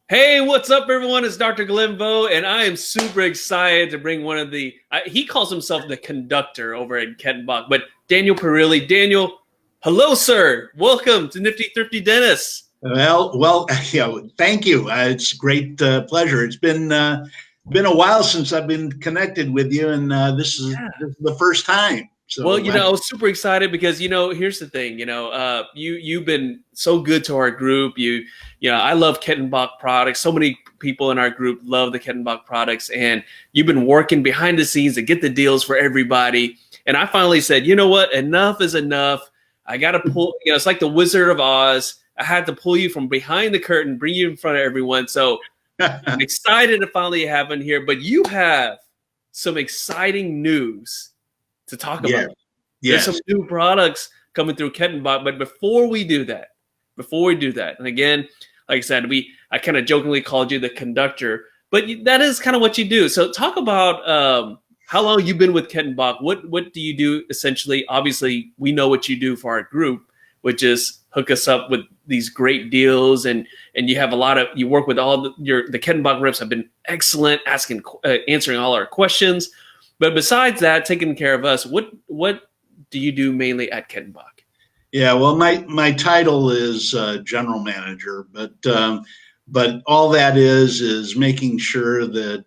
Hey, what's up, everyone? It's Dr. Glenvo, and I am super excited to bring one of he calls himself the conductor over at Kettenbach, but Daniel Perilli. Daniel, hello, sir. Welcome to Nifty Thrifty Dennis. Well, yeah, thank you. It's a great pleasure. It's been a while since I've been connected with you, and this is the first time. Well, So I was super excited because here's the thing. You've been so good to our group. I love Kettenbach products. So many people in our group love the Kettenbach products, and you've been working behind the scenes to get the deals for everybody. And I finally said, you know what? Enough is enough. I got to pull. It's like the Wizard of Oz. I had to pull you from behind the curtain, bring you in front of everyone. So I'm excited to finally have in here. But you have some exciting news to talk about. Yes. There's some new products coming through Kettenbach, but before we do that, and again, like I said, I kind of jokingly called you the conductor, but that is kind of what you do. So talk about how long you've been with Kettenbach. What do you do essentially? Obviously, we know what you do for our group, which is hook us up with these great deals, and you work with all the Kettenbach reps have been excellent, answering all our questions. But besides that, taking care of us, what do you do mainly at Kettenbach? Yeah, well, my title is general manager, but all that is making sure that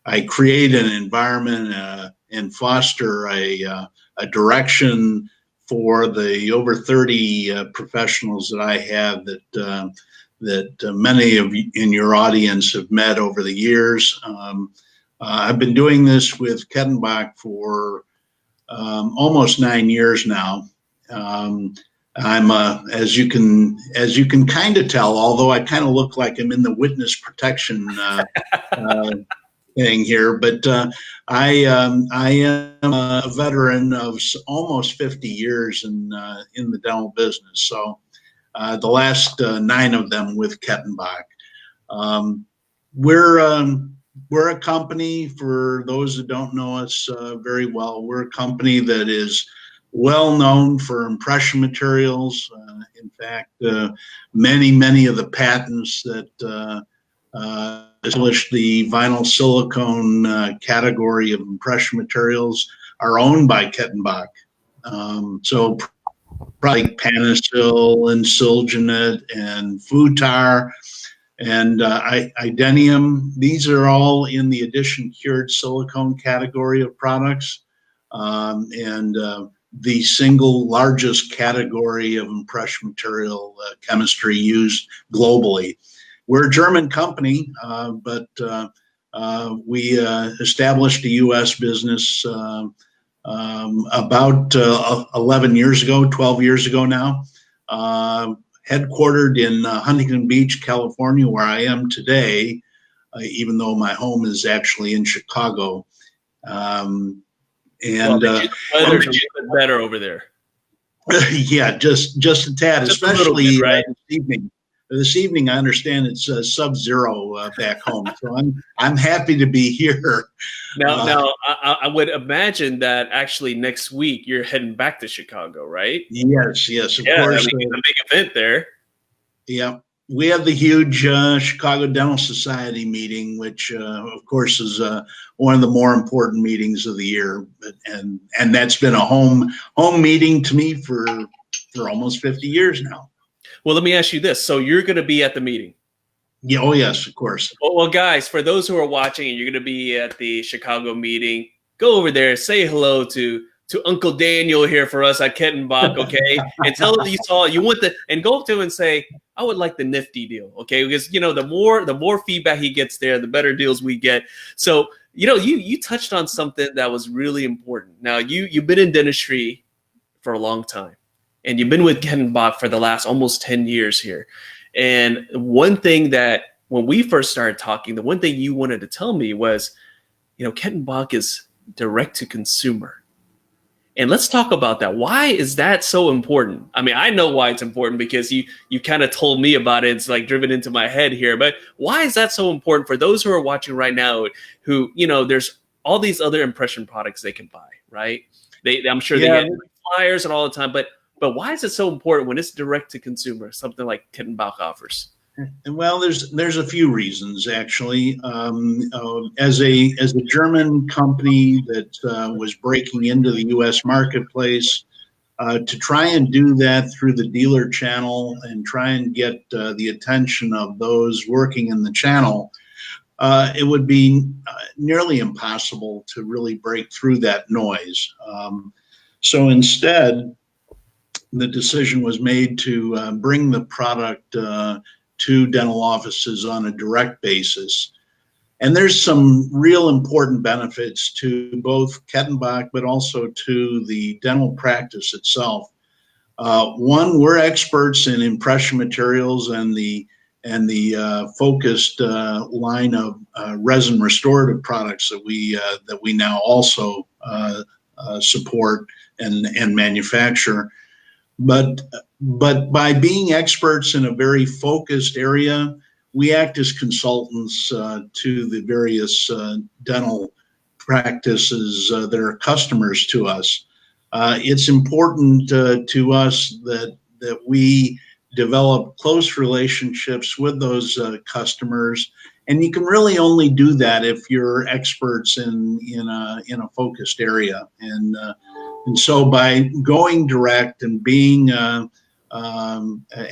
I create an environment and foster a direction for the over 30 professionals that I have that many of you in your audience have met over the years. I've been doing this with Kettenbach for almost 9 years now. I'm as you can kind of tell, although I kind of look like I'm in the witness protection thing here, but I am a veteran of almost 50 years in the dental business. So the last 9 of them with Kettenbach. We're a company, for those that don't know us very well, we're a company that is well known for impression materials. In fact, many of the patents that established the vinyl silicone category of impression materials are owned by Kettenbach. So probably Panasil and Silginat and Futar and Idenium. These are all in the addition cured silicone category of products, and the single largest category of impression material chemistry used globally. We're a German company, but we established a U.S. business about 11 years ago, 12 years ago now. Headquartered in Huntington Beach, California, where I am today, even though my home is actually in Chicago. The weather's a little bit better over there. Yeah, just a tad, just especially bit, right? This evening. This evening, I understand it's sub-zero back home, so I'm happy to be here. Now, I would imagine that actually next week you're heading back to Chicago, right? Yes, of course. I mean, a big event there. Yeah, we have the huge Chicago Dental Society meeting, which of course is one of the more important meetings of the year, and that's been a home meeting to me for almost 50 years now. Well, let me ask you this. So you're going to be at the meeting? Yeah, oh yes, of course. Well, guys, for those who are watching and you're going to be at the Chicago meeting, go over there, say hello to Uncle Daniel here for us at Kettenbach, okay? And tell him and go up to him and say, I would like the Nifty deal, okay? Because, the more feedback he gets there, the better deals we get. So, you touched on something that was really important. Now, you've been in dentistry for a long time. And you've been with Kettenbach for the last almost 10 years here. And one thing that when we first started talking, the one thing you wanted to tell me was, Kettenbach is direct to consumer. And let's talk about that. Why is that so important? I mean, I know why it's important because you kind of told me about it. It's like driven into my head here. But why is that so important for those who are watching right now who, there's all these other impression products they can buy, right? I'm sure they get flyers and all the time, but why is it so important when it's direct to consumer, something like Kettenbach offers? Well, there's a few reasons actually. As a German company that was breaking into the U.S. marketplace, to try and do that through the dealer channel and try and get the attention of those working in the channel, it would be nearly impossible to really break through that noise. So instead, the decision was made to bring the product to dental offices on a direct basis. And there's some real important benefits to both Kettenbach, but also to the dental practice itself. One, we're experts in impression materials and the focused line of resin restorative products that we now also support and manufacture. But by being experts in a very focused area, we act as consultants to the various dental practices that are customers to us. It's important to us that we develop close relationships with those customers, and you can really only do that if you're experts in a focused area. And so by going direct and being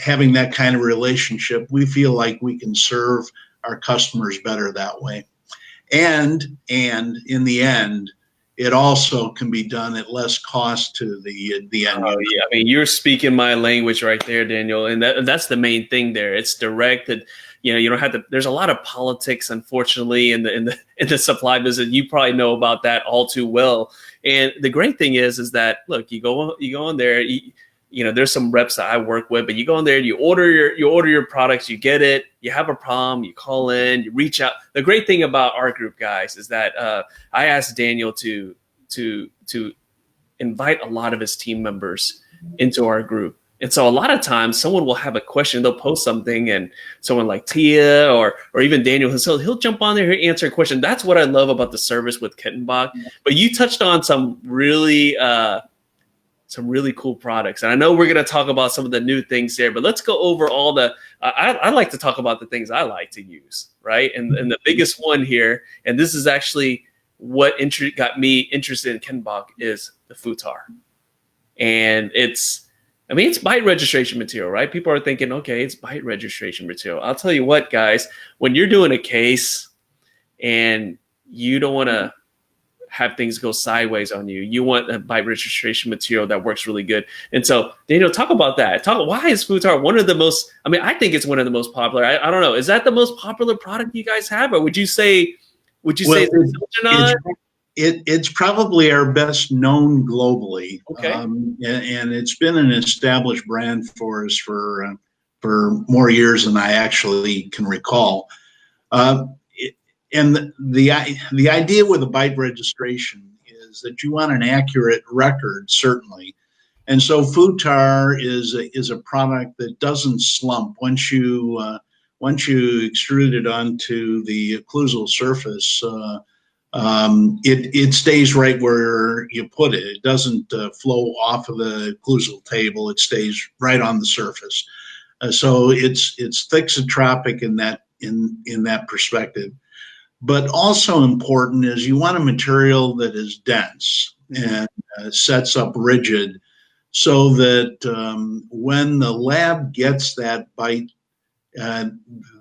having that kind of relationship, we feel like we can serve our customers better that way. And in the end, it also can be done at less cost to the end user. Yeah, I mean, you're speaking my language right there, Daniel, and that's the main thing there. It's direct. That you don't have to. There's a lot of politics, unfortunately, in the supply business. You probably know about that all too well. And the great thing is that look, you go on there. There's some reps that I work with, but you go in there, you order your products, you get it, you have a problem, you call in, you reach out. The great thing about our group, guys, is that I asked Daniel to invite a lot of his team members into our group. And so a lot of times someone will have a question, they'll post something, and someone like Tia or even Daniel, he'll jump on there, he'll answer a question. That's what I love about the service with Kettenbach. But you touched on some really cool products. And I know we're going to talk about some of the new things there, but let's go over all the, I like to talk about the things I like to use, right? And the biggest one here, and this is actually what got me interested in Kettenbach, is the Futar. And it's bite registration material, right? People are thinking, okay, it's bite registration material. I'll tell you what, guys, when you're doing a case and you don't want to have things go sideways on you, you want a bite registration material that works really good. And so, Daniel, talk about that. Why is Futar one of the most, I think it's one of the most popular. I don't know. Is that the most popular product you guys have? Or would you say Silginat? It's probably our best known globally. Okay. And it's been an established brand for us for more years than I actually can recall. And the idea with a bite registration is that you want an accurate record, certainly. And so Futar is a product that doesn't slump once you extrude it onto the occlusal surface. It stays right where you put it. It doesn't flow off of the occlusal table. It stays right on the surface. So it's thixotropic in that perspective. But also important is you want a material that is dense and sets up rigid, so that when the lab gets that bite,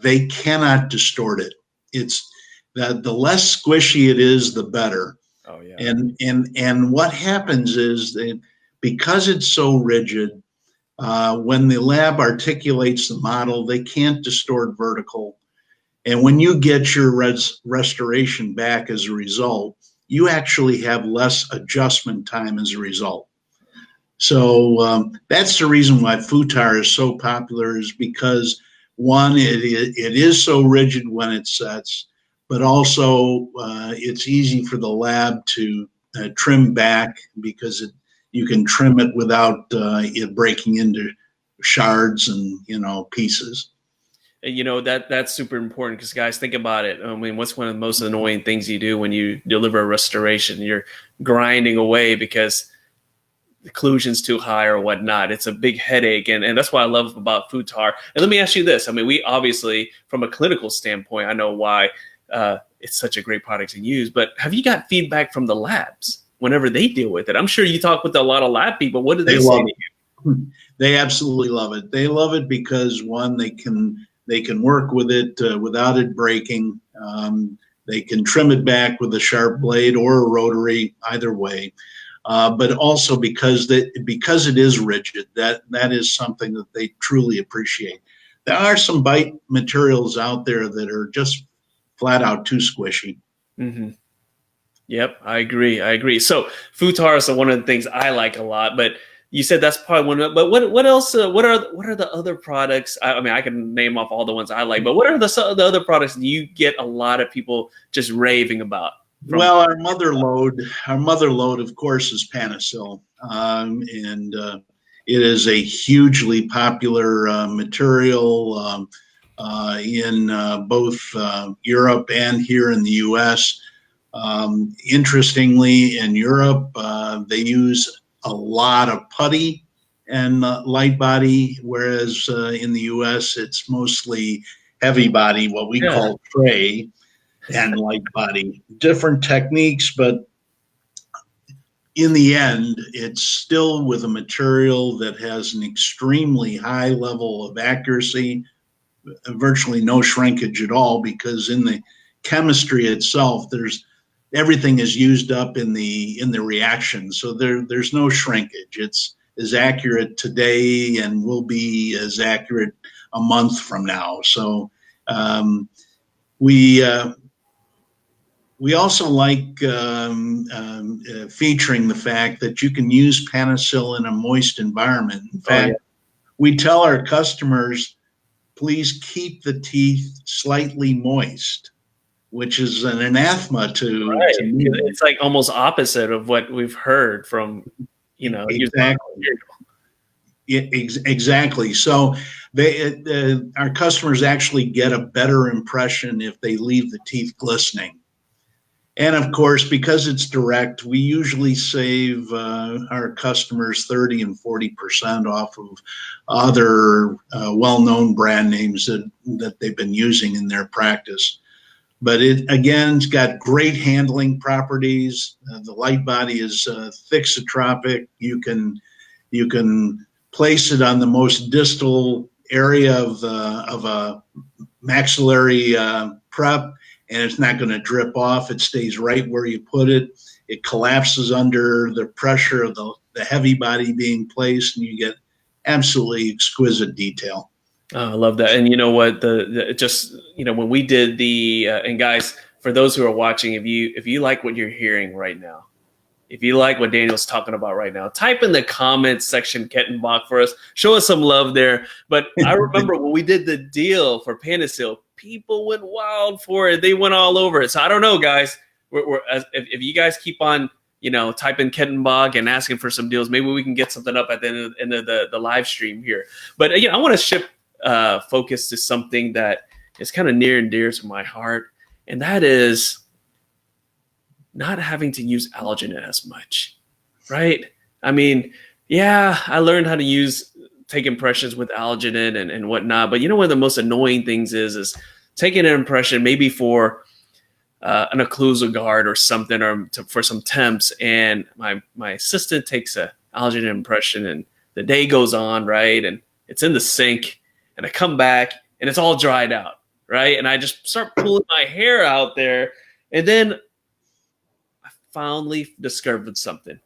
they cannot distort it. It's that the less squishy it is, the better. Oh yeah. And what happens is that because it's so rigid, when the lab articulates the model, they can't distort vertical. And when you get your restoration back as a result, you actually have less adjustment time as a result. So that's the reason why Futar is so popular, is because one, it is so rigid when it sets, but also it's easy for the lab to trim back, because you can trim it without it breaking into shards and pieces. That's super important, because guys, think about it. What's one of the most annoying things you do when you deliver a restoration? You're grinding away, because occlusion's too high or whatnot. It's a big headache, and that's what I love about Futar. And let me ask you this: I mean, we obviously, from a clinical standpoint, I know why it's such a great product to use. But have you got feedback from the labs whenever they deal with it? I'm sure you talk with a lot of lab people. What do they say to you? They absolutely love it. They love it because, one, they can work with it without it breaking. They can trim it back with a sharp blade or a rotary, either way. But also because it is rigid, that is something that they truly appreciate. There are some bite materials out there that are just flat out too squishy. Mm-hmm. Yep, I agree. So Futar is one of the things I like a lot, but you said that's probably one of, but what else, what are the other products? I mean, I can name off all the ones I like, but what are the other products that you get a lot of people just raving about? Well, our mother lode, of course, is Panasil, and it is a hugely popular material in both Europe and here in the U.S. Interestingly, in Europe, they use a lot of putty and light body, whereas in the U.S. it's mostly heavy body, what we call tray, and light body. Different techniques, but in the end, it's still with a material that has an extremely high level of accuracy, virtually no shrinkage at all, because in the chemistry itself, everything is used up in the reaction, so there's no shrinkage. It's as accurate today and will be as accurate a month from now. So we also like featuring the fact that you can use Panasil in a moist environment. In fact, we tell our customers, please keep the teeth slightly moist, which is an anathema to me. It's like almost opposite of what we've heard from, Exactly. So our customers actually get a better impression if they leave the teeth glistening. And of course, because it's direct, we usually save our customers 30 and 40% off of other well-known brand names that they've been using in their practice. But it's got great handling properties. The light body is thixotropic. You can place it on the most distal area of a maxillary prep, and it's not going to drip off. It stays right where you put it. It collapses under the pressure of the heavy body being placed, and you get absolutely exquisite detail. Oh, I love that. And you know what, when we did and guys, for those who are watching, if you like what you're hearing right now, if you like what Daniel's talking about right now, type in the comments section Kettenbach for us. Show us some love there. But I remember when we did the deal for Panasil, people went wild for it. They went all over it. So I don't know, guys. If you guys keep on, typing Kettenbach and asking for some deals, maybe we can get something up at the end of the live stream here. But I want to shift focus to something that is kind of near and dear to my heart, and that is not having to use alginate as much, right? I mean, I learned how to take impressions with alginate and whatnot, but one of the most annoying things is taking an impression maybe for an occlusal guard or something, or for some temps, and my assistant takes a alginate impression, and the day goes on, right? And it's in the sink, and I come back, and it's all dried out, right? And I just start pulling my hair out there, and then finally discovered something,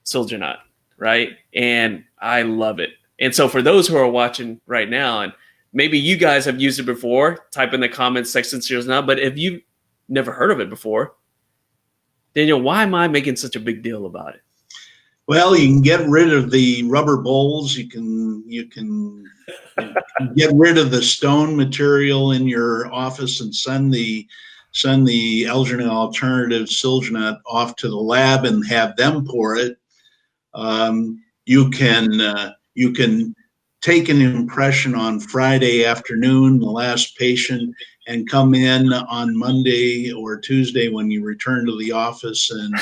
Silginat, right? And I love it. And so for those who are watching right now, and maybe you guys have used it before, type in the comments section now, but if you've never heard of it before, Daniel, why am I making such a big deal about it? Well, you can get rid of the rubber bowls. You can get rid of the stone material in your office and send the alginate alternative Silginat off to the lab and have them pour it. You can take an impression on Friday afternoon, the last patient, and come in on Monday or Tuesday when you return to the office and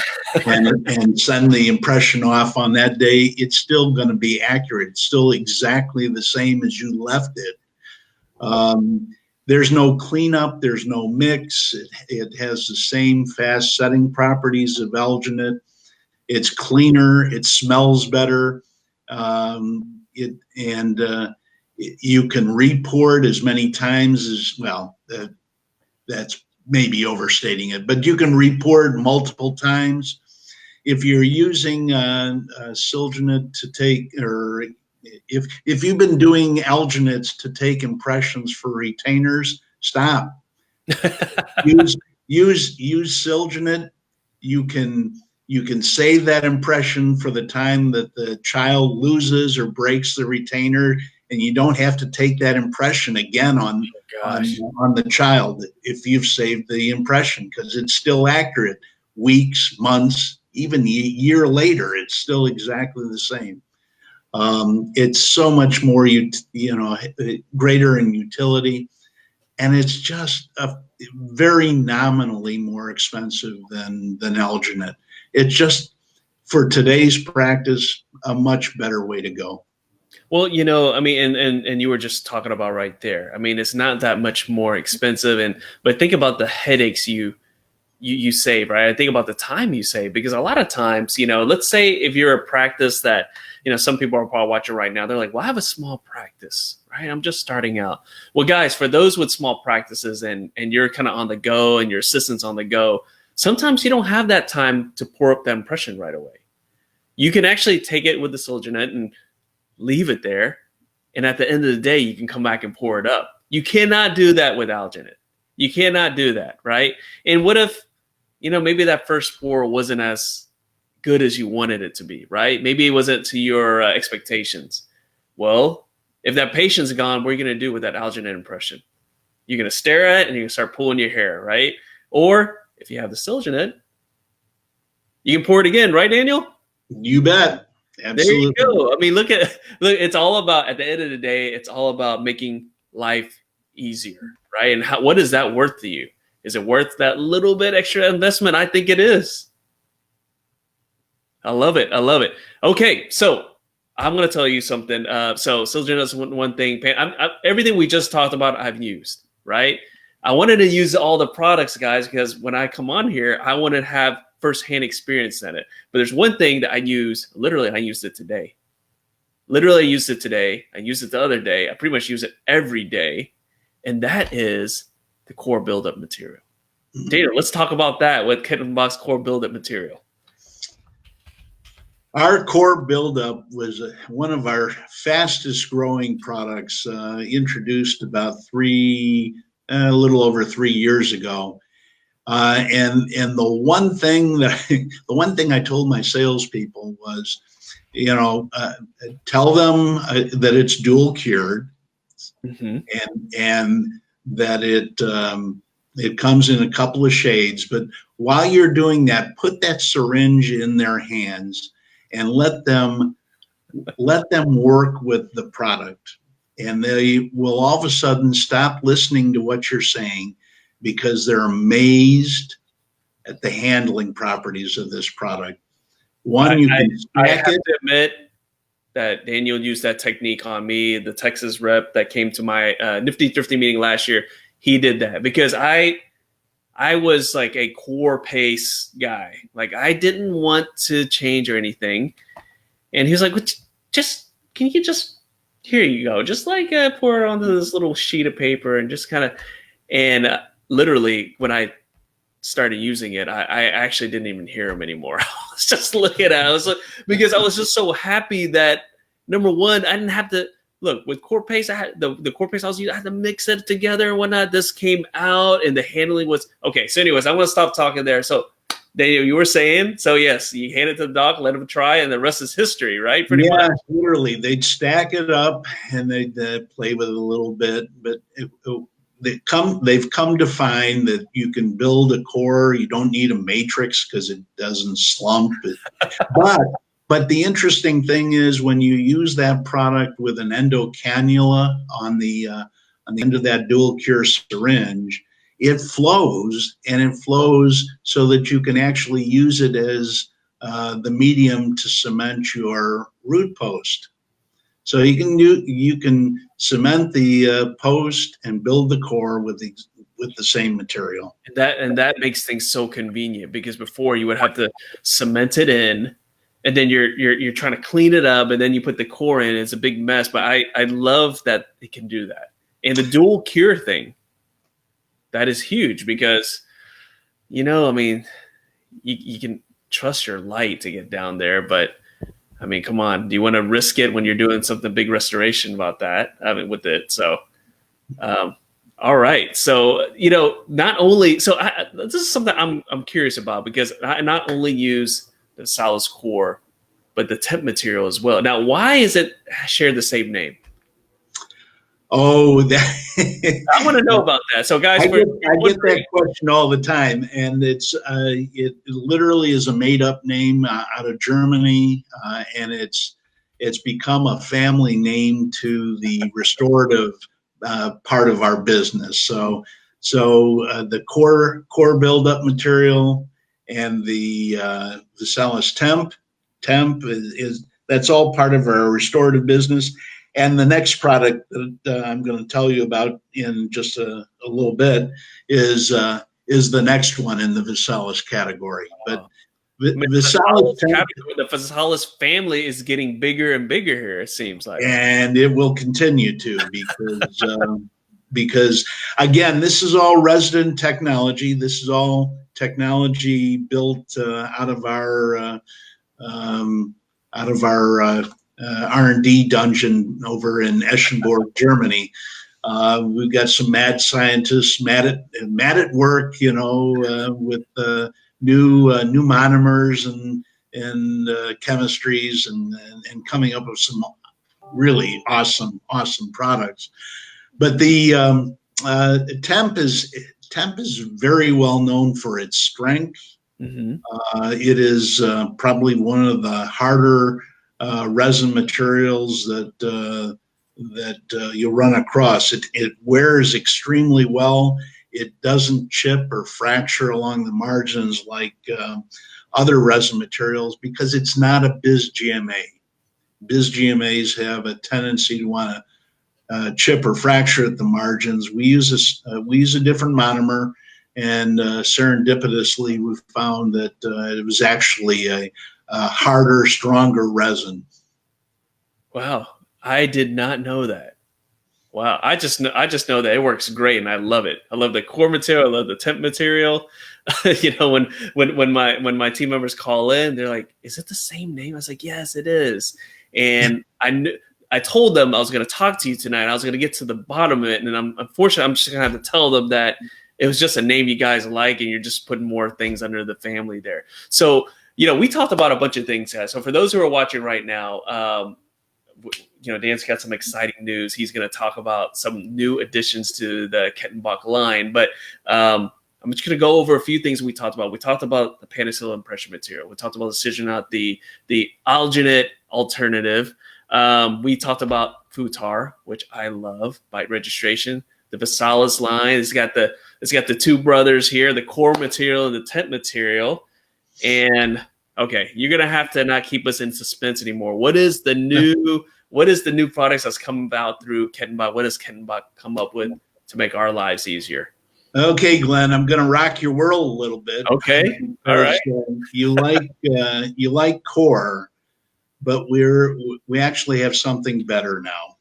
send the impression off on that day, it's still going to be accurate. It's still exactly the same as you left it. There's no cleanup, there's no mix. It has the same fast setting properties of alginate. It's cleaner, it smells better. You can re-pour it as many times as, well, that's maybe overstating it, but you can re-pour it multiple times. If you're using Silginat to take, or if you've been doing alginates to take impressions for retainers, stop. use Silginat. You can save that impression for the time that the child loses or breaks the retainer, and you don't have to take that impression again on the child if you've saved the impression, because it's still accurate. Weeks, months, even a year later, it's still exactly the same. It's so much more, greater in utility, and it's just very nominally more expensive than alginate. It's just, for today's practice, a much better way to go. Well, I mean, and you were just talking about right there. I mean, it's not that much more expensive, but think about the headaches you save, right? I think about the time you save, because a lot of times, let's say if you're a practice that, some people are probably watching right now, they're like, well, I have a small practice, right? I'm just starting out. Well, guys, for those with small practices and you're kind of on the go and your assistant's on the go, sometimes you don't have that time to pour up that impression right away. You can actually take it with the Silginat and leave it there, and at the end of the day, you can come back and pour it up. You cannot do that with alginate. You cannot do that, right? And what if, maybe that first pour wasn't as good as you wanted it to be, right? Maybe it wasn't to your expectations. Well, if that patient's gone, what are you going to do with that alginate impression? You're going to stare at it and you're going to start pulling your hair, right? Or if you have the Silginat, you can pour it again, right, Daniel? You bet. Absolutely. There you go. I mean, look, it's all about, at the end of the day, it's all about making life easier, right? And what is that worth to you? Is it worth that little bit extra investment? I think it is. I love it. I love it. Okay, so I'm going to tell you something. So Silginat is one thing. Everything we just talked about, I've used, right? I wanted to use all the products, guys, because when I come on here, I want to have firsthand experience in it. But there's one thing that I use, literally, and I used it today. Literally, I used it today. I used it the other day. I pretty much use it every day. And that is the core buildup material. Dana, let's talk about that with Kettenbach's core buildup material. Our core buildup was one of our fastest growing products, introduced about a little over 3 years ago. And the one thing I told my salespeople was, tell them that it's dual cured, and that it comes in a couple of shades. But while you're doing that, put that syringe in their hands and let them work with the product, and they will all of a sudden stop listening to what you're saying, because they're amazed at the handling properties of this product. One, I have to admit that Daniel used that technique on me. The Texas rep that came to my Nifty Thrifty meeting last year, he did that because I was like a core pace guy. Like, I didn't want to change or anything. And he was like, can you just, here you go. Just like pour it onto this little sheet of paper and just kind of, literally, when I started using it, I actually didn't even hear him anymore. I was just looking at it. Because I was just so happy that, number one, I didn't have to, look, with core paste, I had the core paste I was using, I had to mix it together and whatnot. This came out and the handling was, okay. So anyways, I'm going to stop talking there. So Daniel, you were saying, so yes, you hand it to the doc, let him try, and the rest is history, right? Pretty much. Literally. They'd stack it up and they'd play with it a little bit, but they've come to find that you can build a core. You don't need a matrix because it doesn't slump. But the interesting thing is when you use that product with an endo cannula on the end of that dual cure syringe, it flows, and it flows so that you can actually use it as the medium to cement your root post. So you can cement the post and build the core with the same material. And that makes things so convenient, because before you would have to cement it in, and then you're trying to clean it up, and then you put the core in. It's a big mess. But I love that it can do that. And the dual cure thing, that is huge, because I mean, you can trust your light to get down there, but I mean, come on, do you want to risk it when you're doing something big restoration about that? I mean, with it. So, all right. So, not only, this is something I'm curious about, because I not only use the Visalys core, but the temp material as well. Now, why is it share the same name? Oh, I want to know about that. So, guys, I get that question all the time, and it literally is a made-up name out of Germany, and it's become a family name to the restorative part of our business. So the core buildup material and the Visalys Temp is that's all part of our restorative business. And the next product that I'm going to tell you about in just a little bit is the next one in the Visalys category. But the Visalys family is getting bigger and bigger here, it seems like, and it will continue to, because again, this is all resident technology. This is all technology built out of our R&D dungeon over in Eschenburg, Germany. We've got some mad scientists mad at work, with new monomers and chemistries and coming up with some really awesome products. But the Temp is very well known for its strength. Mm-hmm. It is probably one of the harder resin materials that you'll run across. It wears extremely well. It doesn't chip or fracture along the margins like other resin materials, because it's not a bis GMA. Bis GMAs have a tendency to want to chip or fracture at the margins. We use a different monomer, and serendipitously we found that it was actually a harder, stronger resin. Wow, I did not know that. Wow, I just know that it works great, and I love it. I love the core material. I love the temp material. When my team members call in, they're like, "Is it the same name?" I was like, "Yes, it is." And I told them I was going to talk to you tonight. I was going to get to the bottom of it, and unfortunately I'm just going to have to tell them that it was just a name you guys like, and you're just putting more things under the family there. So, we talked about a bunch of things, guys. So for those who are watching right now, Dan's got some exciting news. He's going to talk about some new additions to the Kettenbach line. But I'm just going to go over a few things we talked about. We talked about the Panasil impression material. We talked about the Silginat, the alginate alternative. We talked about Futar, which I love, by registration. The Visalys line. It's got the two brothers here, the core material and the temp material. And okay, you're gonna have to not keep us in suspense anymore. What is the new products that's come about through Kettenbach? What does Kettenbach come up with to make our lives easier? Okay, Glenn, I'm gonna rock your world a little bit. Okay, all right. You like core, but we actually have something better now,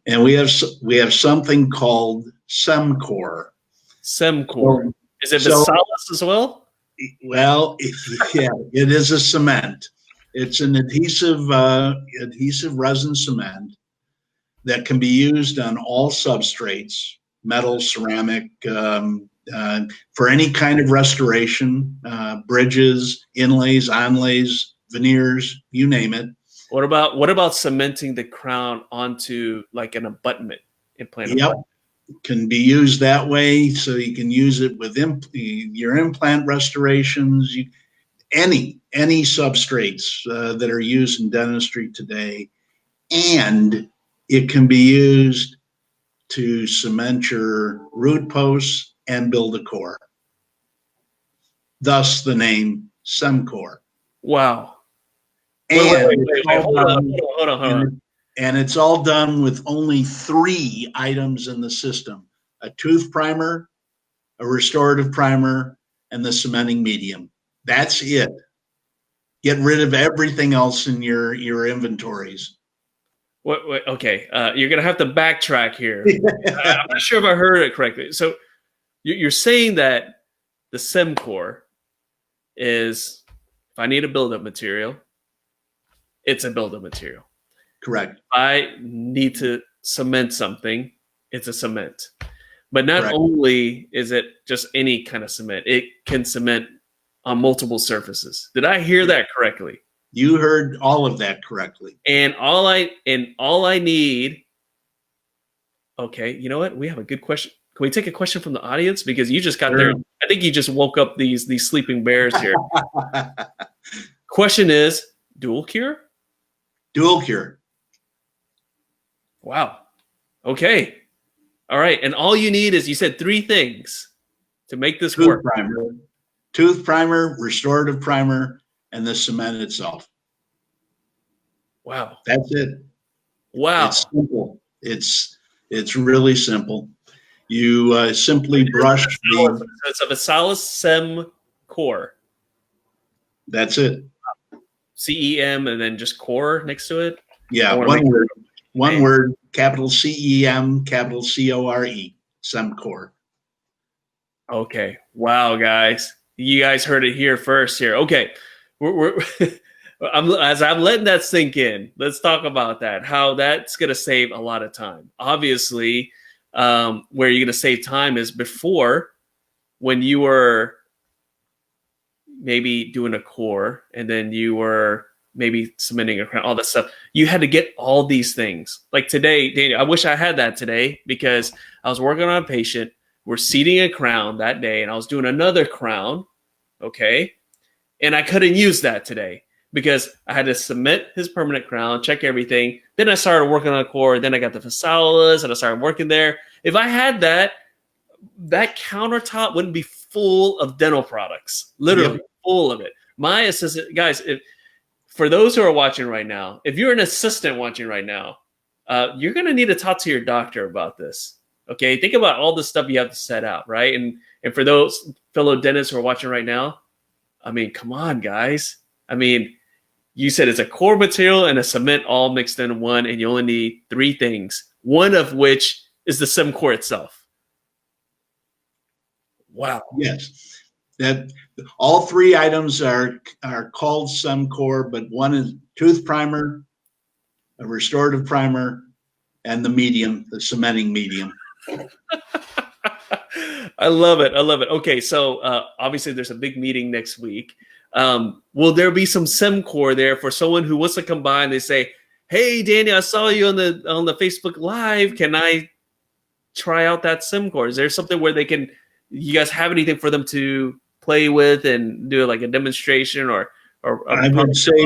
and we have something called CemCore. CemCore. Is it Visalys as well? Well, yeah, it is a cement. It's an adhesive resin cement that can be used on all substrates, metal, ceramic, for any kind of restoration, bridges, inlays, onlays, veneers, you name it. What about cementing the crown onto like an abutment implant? Yep. Can be used that way, so you can use it with your implant restorations. any substrates that are used in dentistry today, and it can be used to cement your root posts and build a core. Thus the name CemCore. Wow. And Wait. Hold on. And it's all done with only 3 items in the system: a tooth primer, a restorative primer, and the cementing medium. That's it. Get rid of everything else in your inventories. Wait, okay. You're going to have to backtrack here. I'm not sure if I heard it correctly. So you're saying that the CemCore is, if I need a buildup material, it's a buildup material. Correct. If I need to cement something, it's a cement. But not Correct. only is it just any kind of cement, it can cement on multiple surfaces. Did I hear that correctly? You heard all of that correctly. And all I need. Okay, you know what? We have a good question. Can we take a question from the audience? Because you just got Sure. there. I think you just woke up these sleeping bears here. Question is, dual cure? Dual cure. Wow. Okay. All right. And all you need is, you said 3 things to make this work. Tooth primer, restorative primer, and the cement itself. Wow. That's it. Wow. It's simple. It's really simple. You simply brush the. It's a Visalys CemCore. That's it. CEM and then just core next to it. Yeah, one word. One word. Capital CEM, capital CORE. CemCore. Okay. Wow, guys. You guys heard it here first. Here. Okay. We're as I'm letting that sink in, let's talk about that. How that's going to save a lot of time. Obviously, where you're going to save time is before, when you were maybe doing a core and then you were maybe cementing a crown, all that stuff. You had to get all these things. Like today, Daniel, I wish I had that today, because I was working on a patient. We're seating a crown that day, and I was doing another crown. Okay. And I couldn't use that today because I had to cement his permanent crown, check everything. Then I started working on a core. Then I got the Visalys and I started working there. If I had that countertop wouldn't be full of dental products, literally full of it. My assistant, guys, for those who are watching right now, if you're an assistant watching right now, you're going to need to talk to your doctor about this. Okay. Think about all the stuff you have to set out, right? And for those fellow dentists who are watching right now, I mean, come on, guys. I mean, you said it's a core material and a cement all mixed in one, and you only need 3 things, one of which is the CemCore itself. Wow. Yes. That all 3 items are called CemCore, but one is tooth primer, a restorative primer, and the medium, the cementing medium. I love it. I love it. Okay, so obviously there's a big meeting next week. Will there be some CemCore there for someone who wants to come by and they say, "Hey, Daniel, I saw you on the Facebook Live. Can I try out that CemCore?" Is there something where you guys have anything for them to play with and do like a demonstration or I would say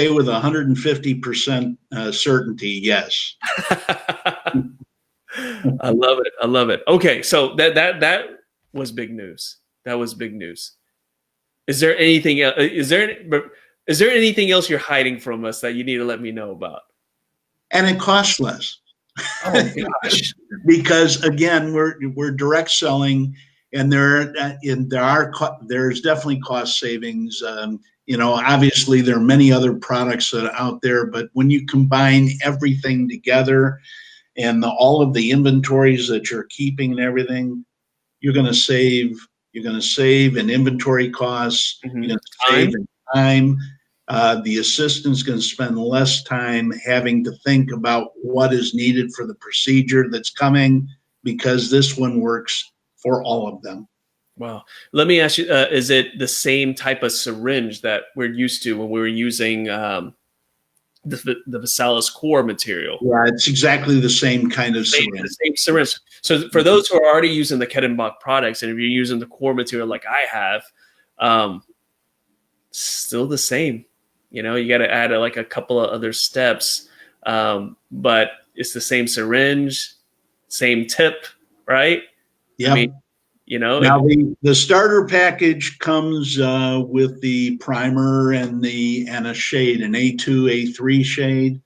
with 150% certainty, yes. I love it. I love it. Okay, so that was big news. That was big news. Is there anything? Is there anything else you're hiding from us that you need to let me know about? And it costs less. Oh gosh! Because again, we're direct selling, and there's definitely cost savings. Obviously there are many other products that are out there, but when you combine everything together and all of the inventories that you're keeping and everything, you're going to save. You're going to save in inventory costs. Mm-hmm. You're going to save in time. The assistant's going to spend less time having to think about what is needed for the procedure that's coming, because this one works for all of them. Wow. Let me ask you, is it the same type of syringe that we're used to when we were using the Visalys core material? Yeah, it's exactly the same kind of syringe. The same syringe. So for those who are already using the Kettenbach products, and if you're using the core material like I have, still the same. You know, you got to add like a couple of other steps, but it's the same syringe, same tip, right? I Yep. mean, you know, Now the starter package comes with the primer and a shade, an A2, A3 shade,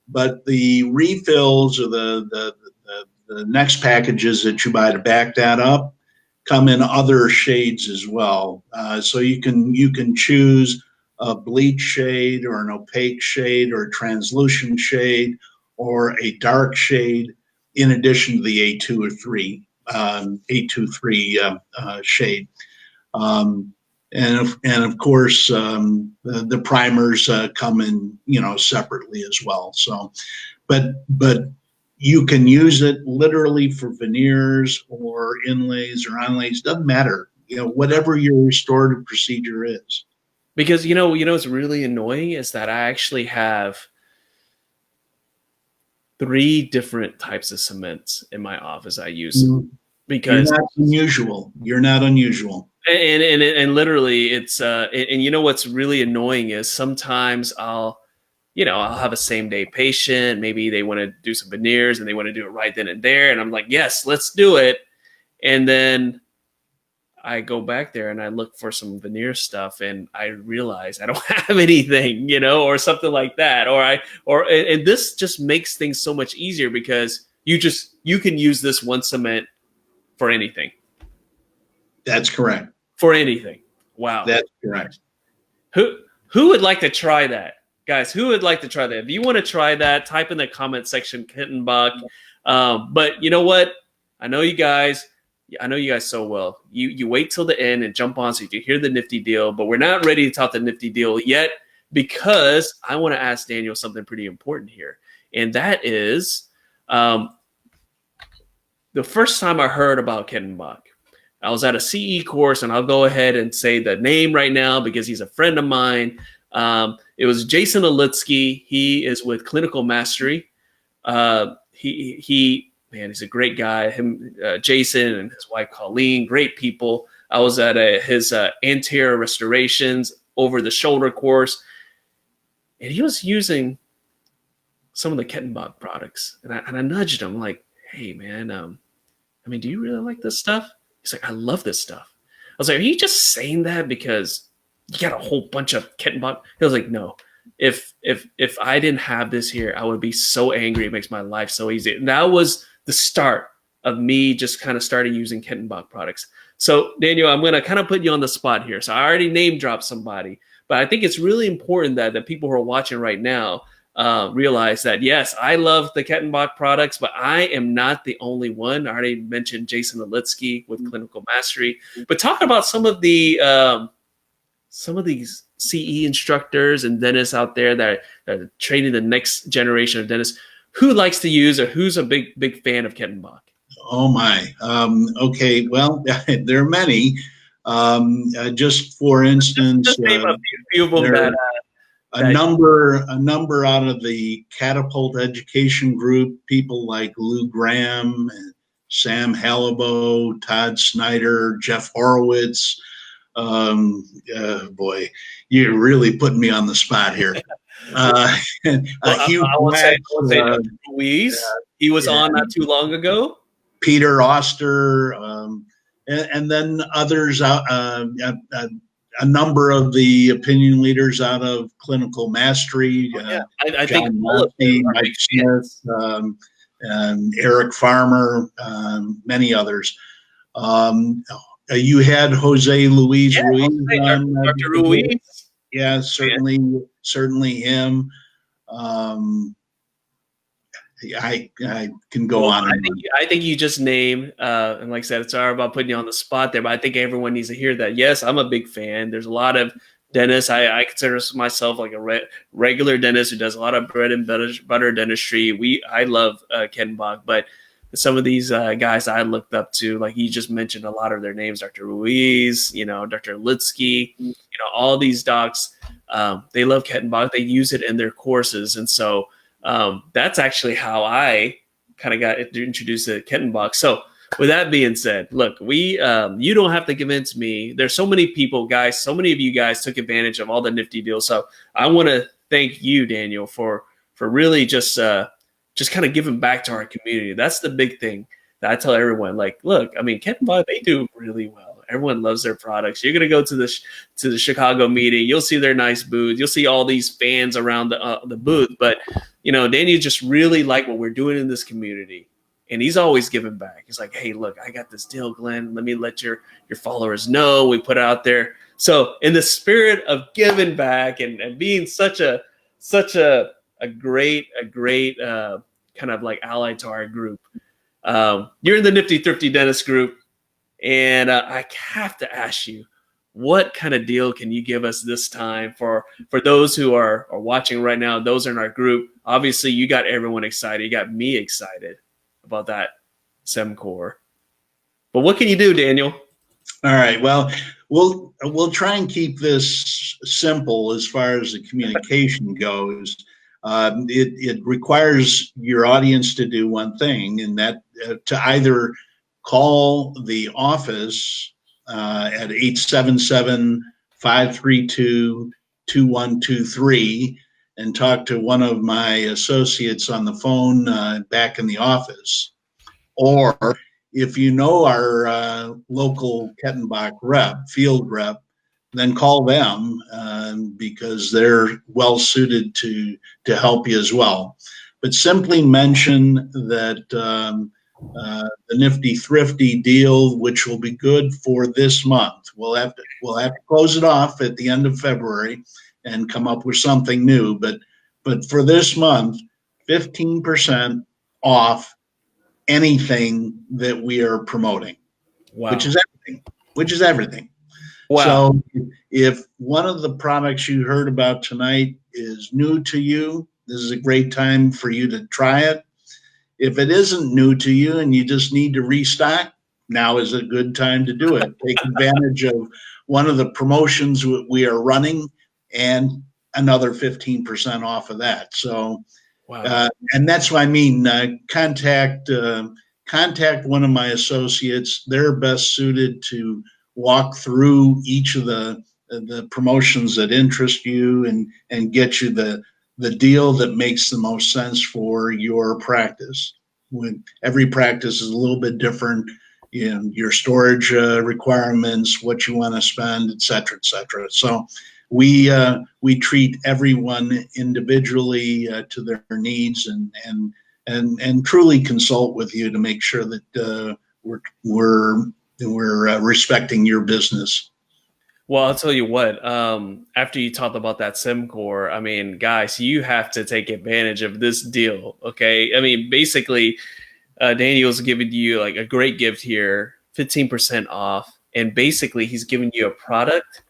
but the refills or the next packages that you buy to back that up come in other shades as well. So you can choose a bleach shade or an opaque shade or a translucent shade or a dark shade in addition to the A2 or 3 A23 shade. Um, and of course, the primers come in, separately as well. So, but you can use it literally for veneers or inlays or onlays. Doesn't matter. Whatever your restorative procedure is. because what's really annoying is that I actually have 3 different types of cements in my office I use because You're not unusual. You're not unusual. and literally it's and you know what's really annoying is sometimes I'll have a same day patient, maybe they want to do some veneers and they want to do it right then and there, and I'm like, yes, let's do it. And then I go back there and I look for some veneer stuff and I realize I don't have anything, or something like that. And this just makes things so much easier because you can use this one cement for anything. That's correct. For anything. Wow. That's correct. Who would like to try that? Guys, who would like to try that? If you want to try that, type in the comment section, Kettenbach. But you know what? I know you guys so well. You wait till the end and jump on so you can hear the Nifty deal, but we're not ready to talk the Nifty deal yet because I want to ask Daniel something pretty important here. And that is the first time I heard about Kettenbach, I was at a CE course, and I'll go ahead and say the name right now because he's a friend of mine. It was Jason Olitsky. He is with Clinical Mastery. He's a great guy. Jason and his wife Colleen, great people. I was at his anterior restorations over the shoulder course, and he was using some of the Kettenbach products. And I nudged him like, hey man, do you really like this stuff? He's like, I love this stuff. I was like, are you just saying that because you got a whole bunch of Kettenbach? He was like, no. If I didn't have this here, I would be so angry. It makes my life so easy. And that was the start of me just kind of starting using Kettenbach products. So Daniel, I'm going to kind of put you on the spot here. So I already name dropped somebody, but I think it's really important that the people who are watching right now realize that, yes, I love the Kettenbach products, but I am not the only one. I already mentioned Jason Olitsky with Clinical Mastery, but talk about some of these CE instructors and dentists out there that are training the next generation of dentists. Who likes to use or who's a big fan of Kettenbach? Oh my. Okay. Well, there are many. Just for instance, just name a few of them a number out of the Catapult Education Group, people like Lou Graham, Sam Hallibo, Todd Snyder, Jeff Horowitz. Boy, you're really putting me on the spot here. I will say Dr. Ruiz. He was on not too long ago. Peter Oster, and then others out. A number of the opinion leaders out of Clinical Mastery. I think all of them are Mike Smith, and Eric Farmer, many others. You had Jose Luis Ruiz. Dr. Ruiz. Yeah, certainly him. I can go on. I think you just named, and like I said, it's sorry about putting you on the spot there, but I think everyone needs to hear that. Yes, I'm a big fan. There's a lot of dentists. I consider myself like a regular dentist who does a lot of bread and butter dentistry. I love Kettenbach, but some of these guys I looked up to, like you just mentioned a lot of their names, Dr. Ruiz, Dr. Litsky, all these docs, they love Kettenbach. They use it in their courses. And so that's actually how I kind of got introduced to Kettenbach. So with that being said, look, you don't have to convince me. There's so many people, guys. So many of you guys took advantage of all the Nifty deals. So I want to thank you, Daniel, for really just kind of giving back to our community. That's the big thing that I tell everyone. Like, look, I mean, Kettenbach, they do really well. Everyone loves their products. You're gonna go to the Chicago meeting. You'll see their nice booth. You'll see all these fans around the booth. But Daniel just really like what we're doing in this community. And he's always giving back. He's like, hey, look, I got this deal, Glenn. Let me let your followers know. We put it out there. So in the spirit of giving back and being such a great kind of like ally to our group, you're in the Nifty Thrifty Dentist group. And I have to ask you, what kind of deal can you give us this time for those who are watching right now, those in our group? Obviously, you got everyone excited. You got me excited about that CemCore. But what can you do, Daniel? All right. Well, we'll try and keep this simple as far as the communication goes. It requires your audience to do one thing, and that to either call the office at 877-532-2123 and talk to one of my associates on the phone back in the office. Or if you know our local Kettenbach field rep, then call them because they're well suited to help you as well. But simply mention that the Nifty Thrifty deal, which will be good for this month. We'll have to close it off at the end of February and come up with something new. But for this month, 15% off anything that we are promoting. Wow. Which is everything. Wow. So if one of the products you heard about tonight is new to you, this is a great time for you to try it. If it isn't new to you and you just need to restock, now is a good time to do it. Take advantage of one of the promotions we are running and another 15% off of that. So, wow. And that's what I mean. Contact one of my associates. They're best suited to walk through each of the promotions that interest you and get you the deal that makes the most sense for your practice. When every practice is a little bit different, your storage requirements, what you want to spend, et cetera, et cetera. So we treat everyone individually to their needs and truly consult with you to make sure that we're respecting your business. Well, I'll tell you what, after you talked about that CemCore, I mean, guys, you have to take advantage of this deal, okay? I mean, basically, Daniel's giving you like a great gift here, 15% off, and basically he's giving you a product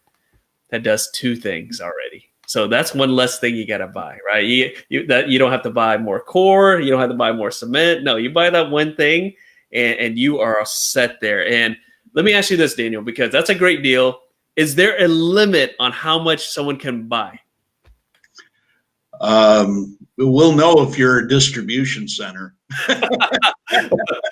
that does two things already. So that's one less thing you got to buy, right? You don't have to buy more core, you don't have to buy more cement. No, you buy that one thing, and you are set there. And let me ask you this, Daniel, because that's a great deal. Is there a limit on how much someone can buy? We'll know if you're a distribution center. Well,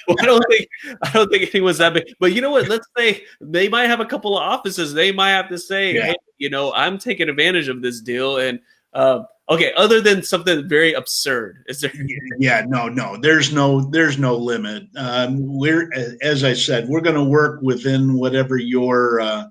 I don't think anyone's that big. But you know what? Let's say they might have a couple of offices. They might have to say, yeah, hey, I'm taking advantage of this deal. And okay, other than something very absurd, is there? Yeah, no. There's no limit. As I said, we're going to work within whatever your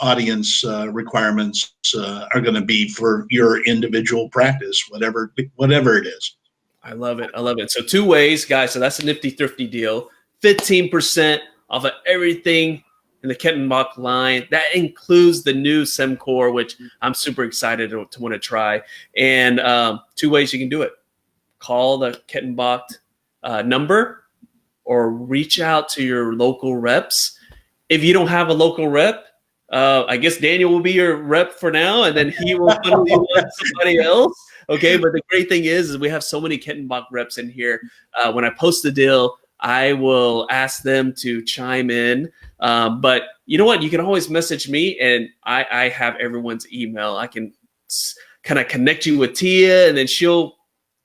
audience requirements are going to be for your individual practice, whatever it is. I love it. So 2 ways, guys. So that's a Nifty Thrifty deal. 15% off of everything in the Kettenbach line. That includes the new CemCore, which I'm super excited to want to try. And 2 ways you can do it. Call the Kettenbach number or reach out to your local reps. If you don't have a local rep, I guess Daniel will be your rep for now, and then he will funnel you on somebody else. Okay, but the great thing is we have so many Kettenbach reps in here. When I post the deal, I will ask them to chime in. But you know what? You can always message me, and I have everyone's email. I can kind of connect you with Tia, and then she'll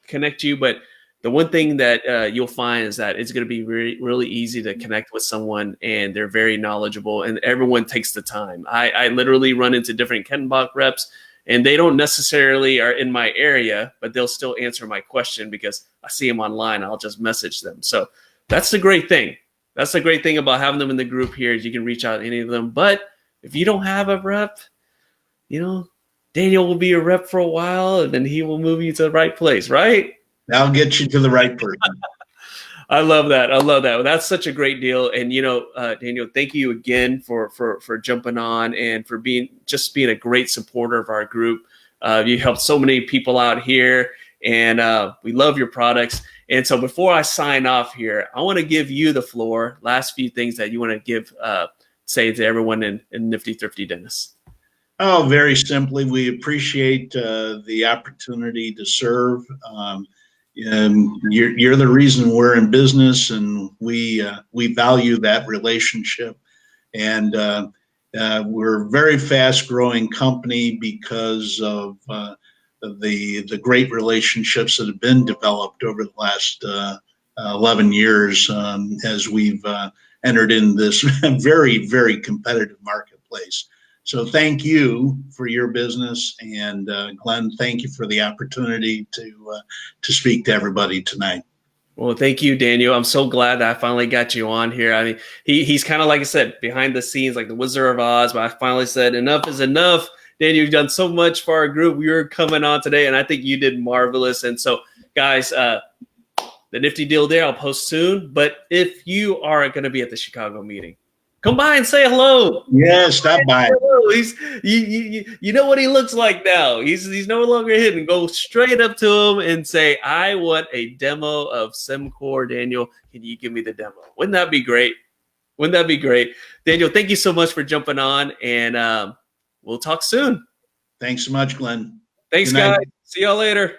connect you. But the one thing that you'll find is that it's going to be really easy to connect with someone, and they're very knowledgeable, and everyone takes the time. I literally run into different Kettenbach reps, and they don't necessarily are in my area, but they'll still answer my question because I see them online. I'll just message them. So that's the great thing. That's the great thing about having them in the group here is you can reach out to any of them. But if you don't have a rep, Daniel will be a rep for a while, and then he will move you to the right place, right? I'll get you to the right person. I love that. Well, that's such a great deal. And, Daniel, thank you again for jumping on and for being a great supporter of our group. You helped so many people out here, and we love your products. And so before I sign off here, I want to give you the floor. Last few things that you want to say to everyone in Nifty Thrifty Dennis. Oh, very simply, we appreciate the opportunity to serve. You're the reason we're in business, and we value that relationship. And we're a very fast-growing company because of the great relationships that have been developed over the last 11 years as we've entered in this very, very competitive marketplace. So thank you for your business, and Glenn, thank you for the opportunity to speak to everybody tonight. Well, thank you, Daniel. I'm so glad that I finally got you on here. I mean, he's kind of, like I said, behind the scenes, like the Wizard of Oz, but I finally said enough is enough. Daniel, you've done so much for our group. You're coming on today, and I think you did marvelous. And so, guys, the Nifty deal there, I'll post soon. But if you are going to be at the Chicago meeting, come by and say hello. Yeah, stop by. You know what he looks like now. He's no longer hidden. Go straight up to him and say, I want a demo of CemCore. Daniel, can you give me the demo? Wouldn't that be great? Daniel, thank you so much for jumping on, and we'll talk soon. Thanks so much, Glenn. Thanks, guys. See y'all later.